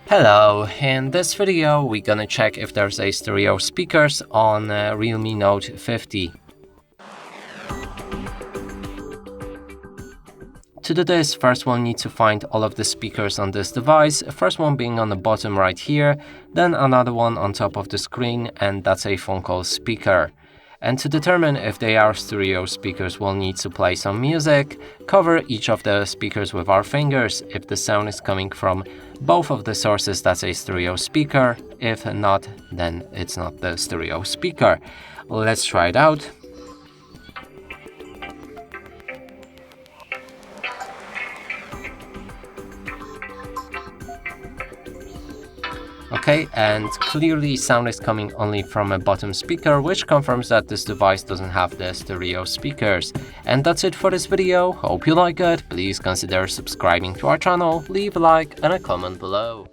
Hello, in this video we're gonna check if there's a stereo speakers on REALME Note 50. To do this, first we'll need to find all of the speakers on this device, first one being on the bottom right here, then another one on top of the screen, and that's a phone call speaker. And to determine if they are stereo speakers, we'll need to play some music, cover each of the speakers with our fingers. If the sound is coming from both of the sources, that's a stereo speaker. If not, then it's not the stereo speaker. Let's try it out. Okay, and clearly sound is coming only from a bottom speaker, which confirms that this device doesn't have the stereo speakers. And that's it for this video. Hope you like it. Please consider subscribing to our channel, leave a like and a comment below.